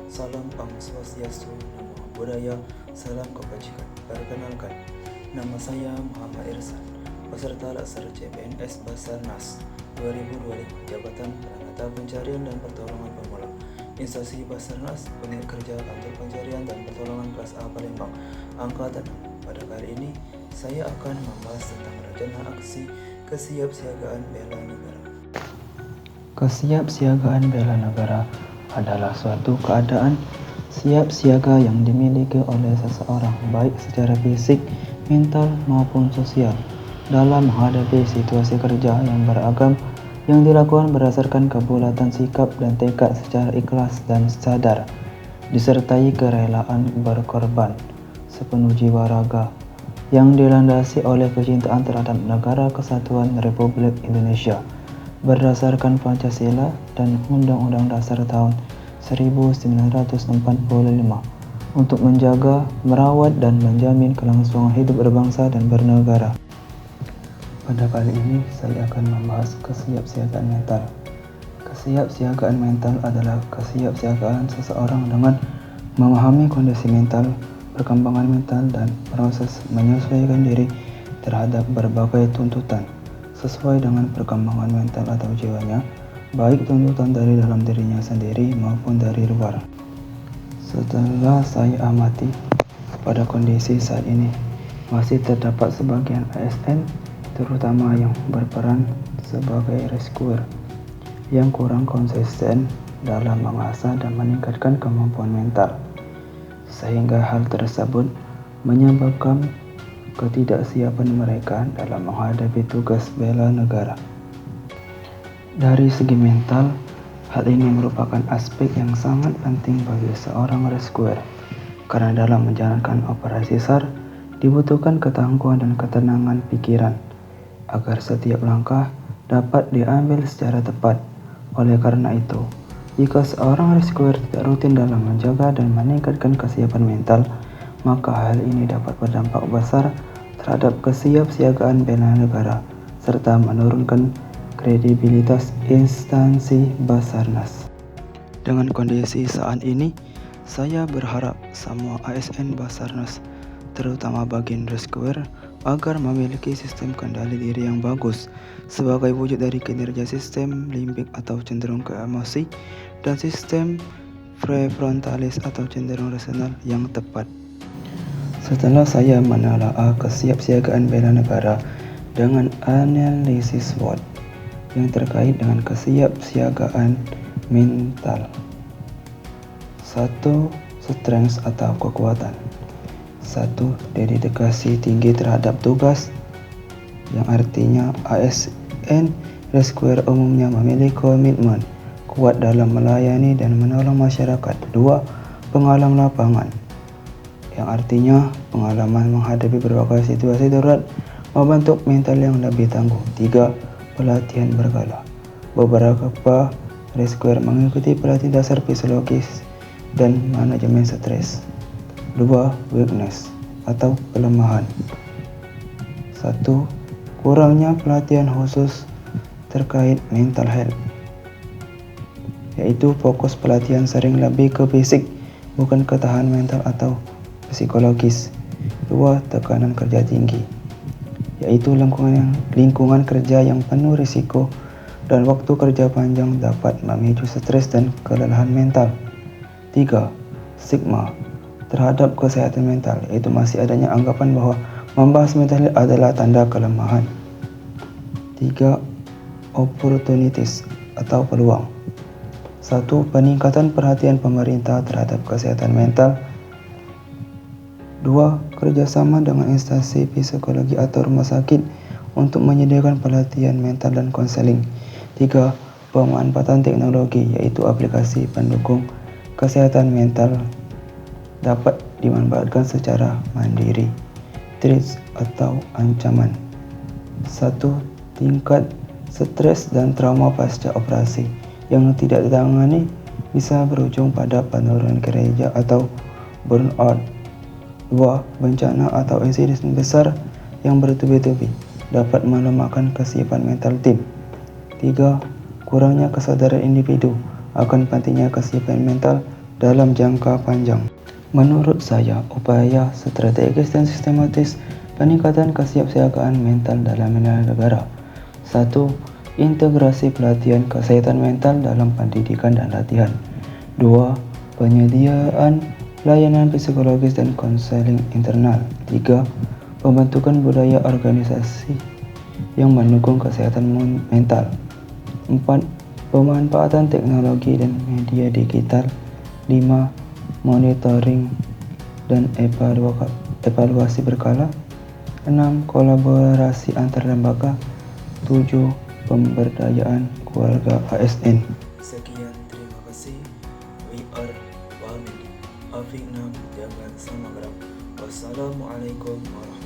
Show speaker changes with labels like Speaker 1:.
Speaker 1: Salam Om Swastiastu, Namo Buddhaya, Salam Kebajikan. Perkenalkan, nama saya Muhammad Irsan, peserta Laksar CPNS Basarnas 2025, Jabatan Penata Pencarian dan Pertolongan Pemula, Instansi Basarnas, Unit Kerja Kantor Pencarian dan Pertolongan Kelas A Palembang, Angkatan 6. Pada kali ini, saya akan membahas tentang rencana aksi kesiapsiagaan bela negara. Kesiapsiagaan bela negara adalah suatu keadaan siap siaga yang dimiliki oleh seseorang baik secara fisik, mental maupun sosial dalam menghadapi situasi kerja yang beragam yang dilakukan berdasarkan kebulatan sikap dan tekad secara ikhlas dan sadar, disertai kerelaan berkorban sepenuh jiwa raga yang dilandasi oleh kecintaan terhadap Negara Kesatuan Republik Indonesia berdasarkan Pancasila dan Undang-Undang Dasar tahun 1945 untuk menjaga, merawat, dan menjamin kelangsungan hidup berbangsa dan bernegara. Pada kali ini saya akan membahas kesiapsiagaan mental. Kesiapsiagaan mental adalah kesiapsiagaan seseorang dengan memahami kondisi mental, perkembangan mental, dan proses menyesuaikan diri terhadap berbagai tuntutan sesuai dengan perkembangan mental atau jiwanya, baik tuntutan dari dalam dirinya sendiri maupun dari luar. Setelah saya amati, pada kondisi saat ini masih terdapat sebagian ASN, terutama yang berperan sebagai rescuer, yang kurang konsisten dalam mengasah dan meningkatkan kemampuan mental, sehingga hal tersebut menyebabkan ketidaksiapan mereka dalam menghadapi tugas bela negara. Dari segi mental, hal ini merupakan aspek yang sangat penting bagi seorang rescuer, karena dalam menjalankan operasi SAR dibutuhkan ketangguhan dan ketenangan pikiran agar setiap langkah dapat diambil secara tepat. Oleh karena itu, jika seorang rescuer tidak rutin dalam menjaga dan meningkatkan kesiapan mental, maka hal ini dapat berdampak besar terhadap kesiapsiagaan bela negara serta menurunkan kredibilitas instansi Basarnas. Dengan kondisi saat ini, saya berharap semua ASN Basarnas, terutama bagian rescuer, agar memiliki sistem kendali diri yang bagus sebagai wujud dari kinerja sistem limbik atau cenderung ke emosi dan sistem prefrontalis atau cenderung rasional yang tepat. Setelah saya menelaah kesiapsiagaan bela negara dengan analisis SWOT yang terkait dengan kesiapsiagaan mental. 1. Strength atau kekuatan. 1. Dedikasi tinggi terhadap tugas, yang artinya ASN rescuer umumnya memiliki komitmen kuat dalam melayani dan menolong masyarakat. 2. Pengalaman lapangan, yang artinya pengalaman menghadapi berbagai situasi darurat membentuk mental yang lebih tangguh. 3. Pelatihan berkala. Beberapa rescuer mengikuti pelatihan dasar fisiologis dan manajemen stres. 2. Weakness atau kelemahan. 1. Kurangnya pelatihan khusus terkait mental health, yaitu fokus pelatihan sering lebih ke fisik, bukan ketahanan mental atau psikologis. 2. Tekanan kerja tinggi, yaitu lingkungan kerja yang penuh risiko dan waktu kerja panjang dapat memicu stres dan kelelahan mental. 3. Stigma terhadap kesehatan mental, yaitu masih adanya anggapan bahwa membahas mental adalah tanda kelemahan. 3. Opportunities atau peluang. 1. Peningkatan perhatian pemerintah terhadap kesehatan mental. 2. Kerjasama dengan instansi psikologi atau rumah sakit untuk menyediakan pelatihan mental dan konseling. 3. Pemanfaatan teknologi, yaitu aplikasi pendukung kesehatan mental dapat dimanfaatkan secara mandiri. Threats atau ancaman. 1. Tingkat stres dan trauma pasca operasi yang tidak ditangani bisa berujung pada penurunan kinerja atau burnout. 2. Bencana atau insiden besar yang bertubi-tubi dapat melemahkan kesiapan mental tim. 3. Kurangnya kesadaran individu akan pentingnya kesiapan mental dalam jangka panjang. Menurut saya, upaya strategis dan sistematis peningkatan kesiapsiagaan mental dalam negara. 1. Integrasi pelatihan kesehatan mental dalam pendidikan dan latihan. 2. Penyediaan layanan psikologis dan konseling internal. 3. Pembentukan budaya organisasi yang mendukung kesehatan mental. 4. Pemanfaatan teknologi dan media digital. 5. Monitoring dan evaluasi berkala. 6. Kolaborasi antar lembaga. 7. Pemberdayaan keluarga ASN.
Speaker 2: Sekian, terima kasih. We are family. Afiq Nam Jagat Samagram. Wassalamualaikum warahmatullahi wabarakatuh.